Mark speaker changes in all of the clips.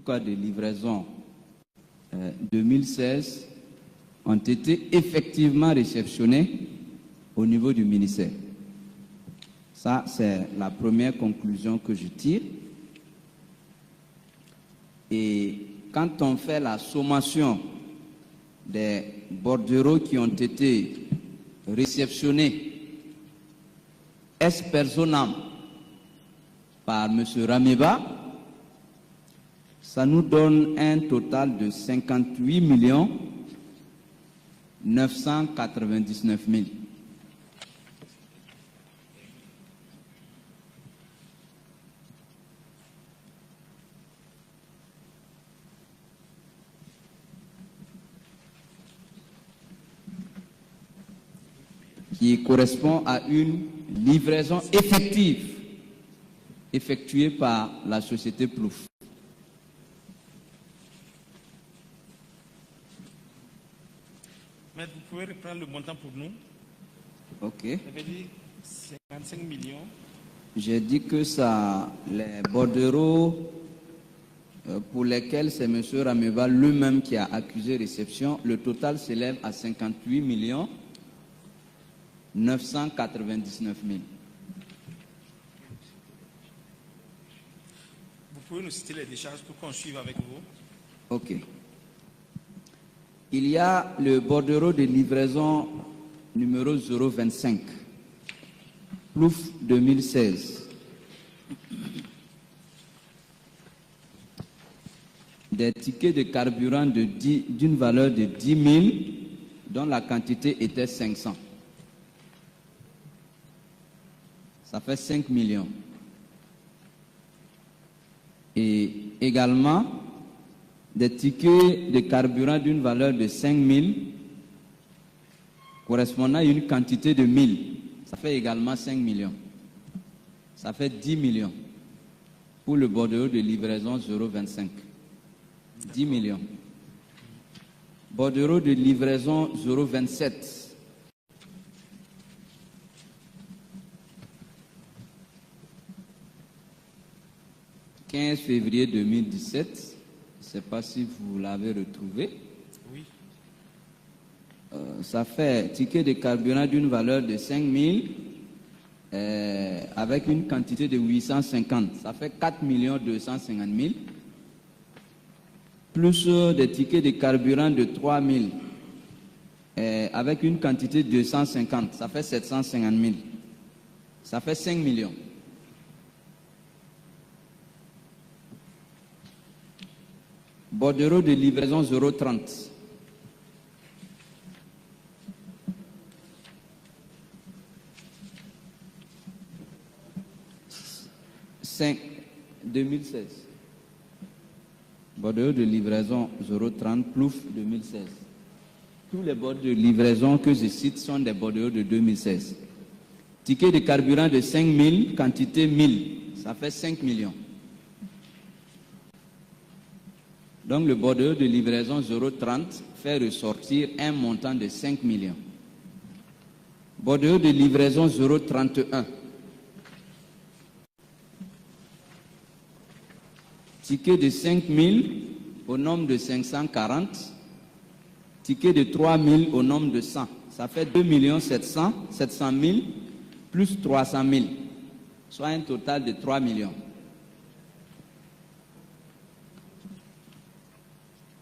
Speaker 1: cas de livraison 2016 ont été effectivement réceptionnés au niveau du ministère. Ça, c'est la première conclusion que je tire. Et quand on fait la sommation des bordereaux qui ont été réceptionnés est personam par M. Rameba, ça nous donne un total de 58 999 000. Qui correspond à une livraison effective effectuée par la société Plouf.
Speaker 2: Maître, vous pouvez reprendre le montant pour nous?
Speaker 1: Ok.
Speaker 2: Vous avez dit 55 millions.
Speaker 1: J'ai dit que ça, les bordereaux pour lesquels c'est M. Rameba lui-même qui a accusé réception, le total s'élève à 58 999 000.
Speaker 2: Vous pouvez nous citer les décharges pour qu'on suive avec vous?
Speaker 1: Ok. Il y a le bordereau de livraison numéro 025, Plouf 2016. Des tickets de carburant d'une valeur de 10 000, dont la quantité était 500. Ça fait 5 millions. Et également, des tickets de carburant d'une valeur de 5 000, correspondant à une quantité de 1000. Ça fait également 5 millions. Ça fait 10 millions pour le bordereau de livraison 025. 10 millions. Bordereau de livraison 027. 15 février 2017, je ne sais pas si vous l'avez retrouvé.
Speaker 2: Oui.
Speaker 1: Ça fait ticket de carburant d'une valeur de 5 000 avec une quantité de 850. Ça fait 4 250 000. Plus des tickets de carburant de 3 000 avec une quantité de 250. Ça fait 750 000. Ça fait 5 millions. Bordereau de livraison 030. « 2016. Bordereau de livraison 030, Plouf 2016. Tous les bordereaux de livraison que je cite sont des bordereaux de 2016. Ticket de carburant de 5 000, quantité 1000. Ça fait 5 millions. Donc le bordereau de livraison 030 fait ressortir un montant de 5 millions. Bordereau de livraison 031. Ticket de 5 000 au nombre de 540. Ticket de 3 000 au nombre de 100. Ça fait 2 700 000 plus 300 000. Soit un total de 3 millions.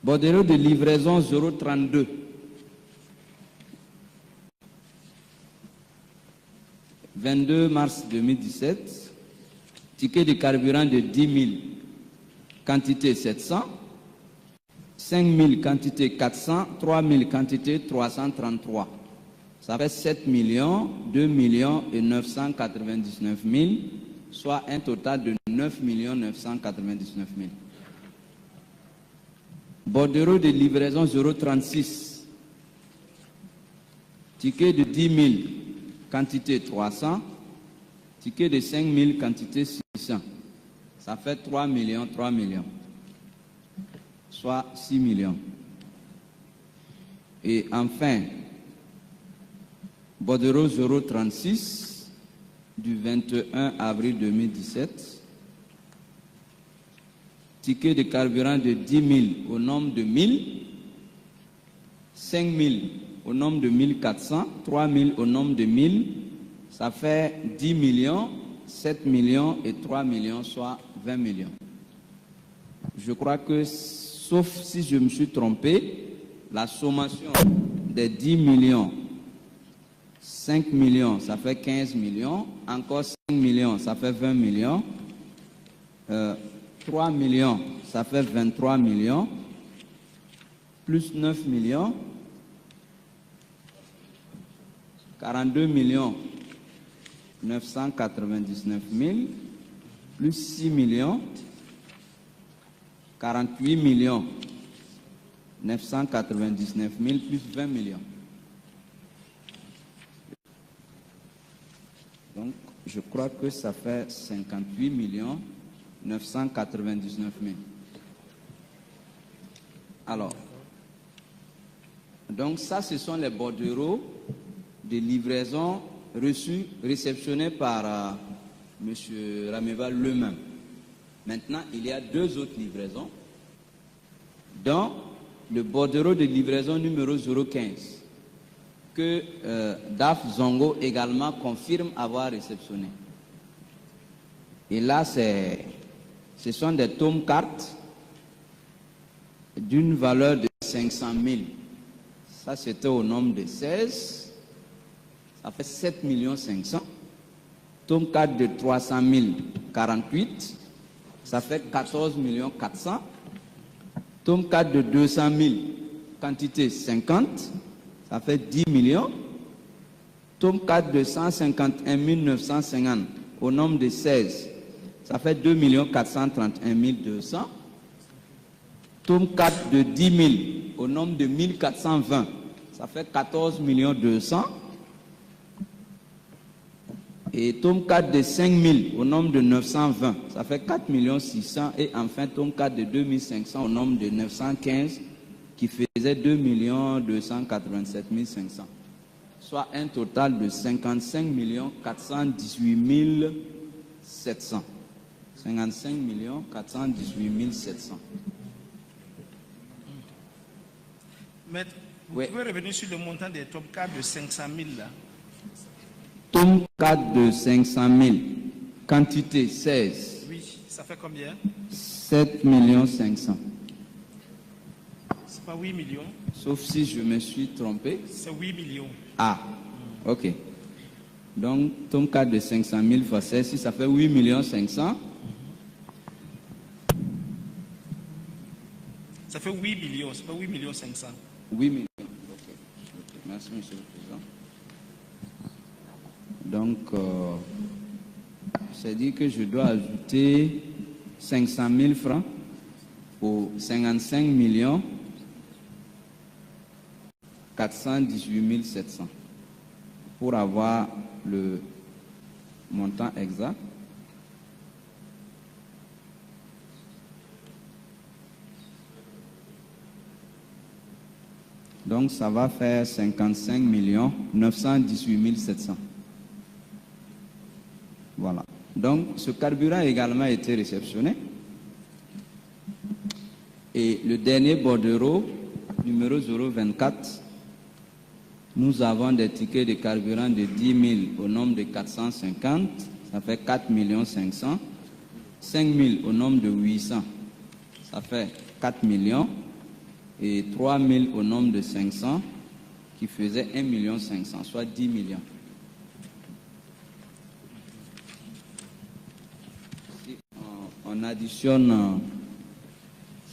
Speaker 1: Bordereau de livraison 032. « 22 mars 2017. Ticket de carburant de 10 000. Quantité 700. 5 000 quantité 400. 3 000 quantité 333. Ça fait 7 millions, 2 millions et 999 000, soit un total de 9 999 000. Bordereau de livraison 036. Ticket de 10 000, quantité 300. Ticket de 5 000, quantité 600. Ça fait 3 millions, 3 millions. Soit 6 millions. Et enfin, bordereau 036 du 21 avril 2017. tickets de carburant de 10 000 au nombre de 1000, 5 000 au nombre de 1400, 3 000 au nombre de 1000, ça fait 10 millions, 7 millions et 3 millions, soit 20 millions. Je crois que, sauf si je me suis trompé, la sommation des 10 millions, 5 millions, ça fait 15 millions, encore 5 millions, ça fait 20 millions, 3 millions, ça fait 23 millions, plus 9 millions, 42 millions 999 000, plus 6 millions, 48 millions 999 000, plus 20 millions. Donc, je crois que ça fait 58 millions 999 000. Alors, donc ça, ce sont les bordereaux de livraison reçus, réceptionnés par M. Rameva lui-même. Maintenant, il y a deux autres livraisons, dont le bordereau de livraison numéro 015, que DAF Zongo également confirme avoir réceptionné. Et là, ce sont des tomes cartes d'une valeur de 500 000. Ça, c'était au nombre de 16. Ça fait 7 500 000. Tome 4 de 300 000, 48. Ça fait 14 400 000. Tome 4 de 200 000, quantité 50. Ça fait 10 millions. Tome 4 de 151 950 au nombre de 16. Ça fait 2 431 200. Tome 4 de 10 000 au nombre de 1420. Ça fait 14 200 000. Et tome 4 de 5 000 au nombre de 920, ça fait 4 600 000. Et enfin, tome 4 de 2500 au nombre de 915, qui faisait 2 287 500. Soit un total de 55 418 700. 55 418 700.
Speaker 2: Maître, vous pouvez revenir sur le montant des tome 4 de 500 000 là?
Speaker 1: Tome 4 de 500 000, quantité 16.
Speaker 2: Oui, ça fait combien?
Speaker 1: 7 500 000.
Speaker 2: C'est pas 8 millions?
Speaker 1: Sauf si je me suis trompé.
Speaker 2: C'est 8 millions.
Speaker 1: Ah, ok. Donc, tome 4 de 500 000 fois 16, si ça fait 8 500 000.
Speaker 2: Ça fait 8 millions, c'est pas 8 500 000.
Speaker 1: 8 millions. Ok. Merci, monsieur le président. Donc, c'est dit que je dois ajouter 500 000 francs aux 55 418 700 pour avoir le montant exact. Donc, ça va faire 55 918 700. Voilà. Donc, ce carburant a également été réceptionné. Et le dernier bordereau, numéro 024, nous avons des tickets de carburant de 10 000 au nombre de 450, ça fait 4 500 000. 5 000 au nombre de 800, ça fait 4 millions. Et 3 000 au nombre de 500, qui faisait 1 500 000, soit 10 millions. Si on additionne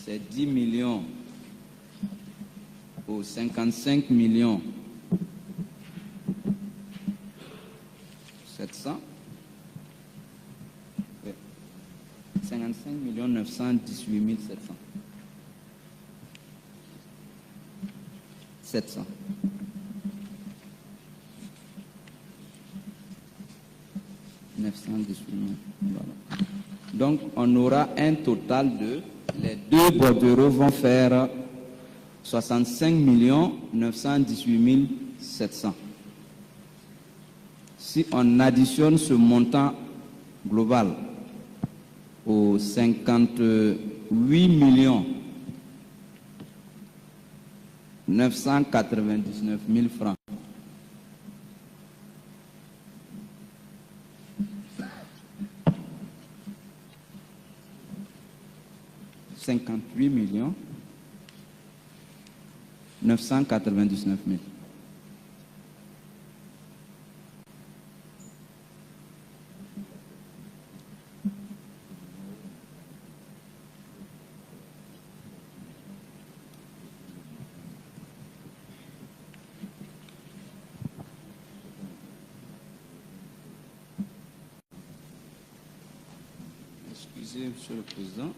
Speaker 1: ces 10 millions aux 55 700, 55 918 700. 700. Voilà. Donc, on aura un total de, les deux bordereaux vont faire 65 918 700. Si on additionne ce montant global aux 55 8 999 000 francs. « 58 999 000. Excusez, Monsieur le Président.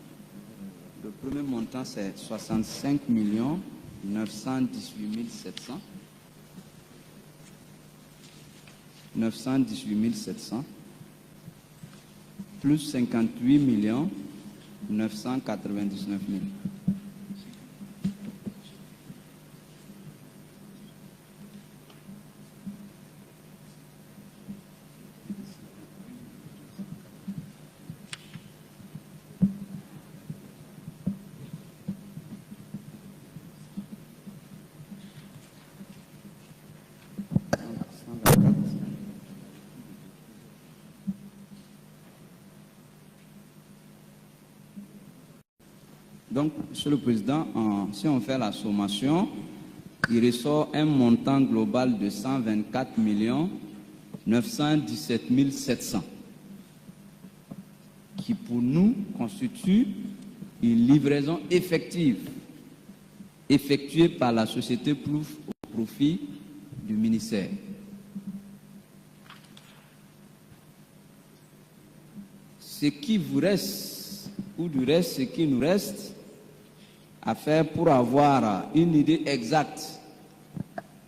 Speaker 1: Le premier montant, c'est 65 918 700. 918 700. Plus 58 999 000. Donc, Monsieur le Président, si on fait la sommation, il ressort un montant global de 124 917 700, qui pour nous constitue une livraison effective, effectuée par la société Plouf au profit du ministère. Ce qui vous reste, ou du reste, ce qui nous reste à faire pour avoir une idée exacte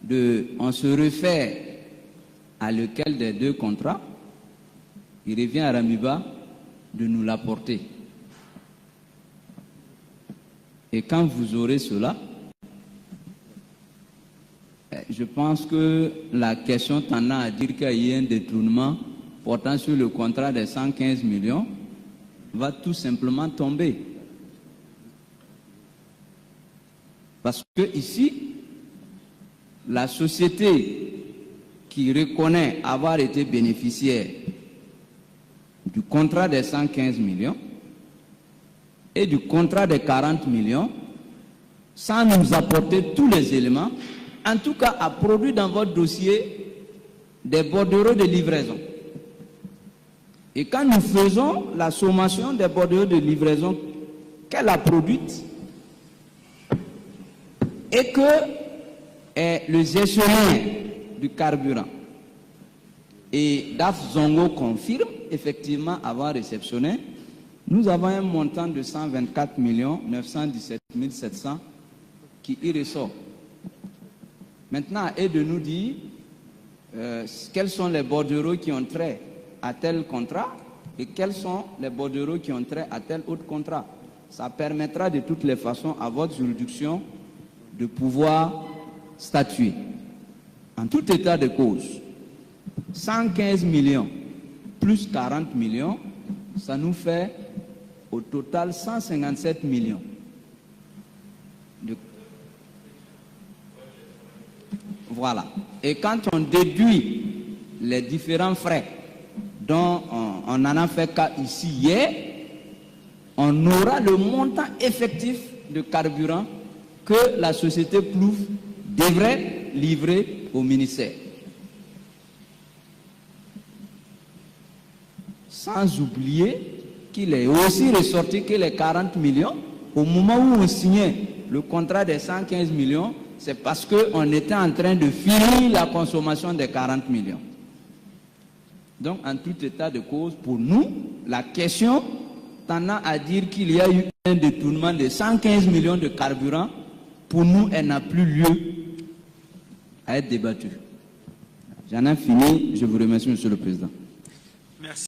Speaker 1: de, on se réfère à lequel des deux contrats, il revient à Ramiba de nous l'apporter. Et quand vous aurez cela, je pense que la question tendant à dire qu'il y a un détournement portant sur le contrat des 115 millions va tout simplement tomber. Parce que ici, la société qui reconnaît avoir été bénéficiaire du contrat des 115 millions et du contrat des 40 millions, sans nous apporter tous les éléments, en tout cas a produit dans votre dossier des bordereaux de livraison. Et quand nous faisons la sommation des bordereaux de livraison qu'elle a produite, et que le gestionnaire du carburant et DAF Zongo confirme effectivement avoir réceptionné, nous avons un montant de 124 917 700 qui y ressort. Maintenant, et de nous dire quels sont les bordereaux qui ont trait à tel contrat et quels sont les bordereaux qui ont trait à tel autre contrat. Ça permettra de toutes les façons à votre juridiction de pouvoir statuer. En tout état de cause, 115 millions plus 40 millions, ça nous fait au total 157 millions. Voilà. Et quand on déduit les différents frais dont on en a fait cas ici hier, on aura le montant effectif de carburant que la société Plouf devrait livrer au ministère. Sans oublier qu'il est aussi ressorti que les 40 millions, au moment où on signait le contrat des 115 millions, c'est parce qu'on était en train de finir la consommation des 40 millions. Donc, en tout état de cause, pour nous, la question tendant à dire qu'il y a eu un détournement de 115 millions de carburant, pour nous, elle n'a plus lieu à être débattue. J'en ai fini. Je vous remercie, Monsieur le Président.
Speaker 2: Merci.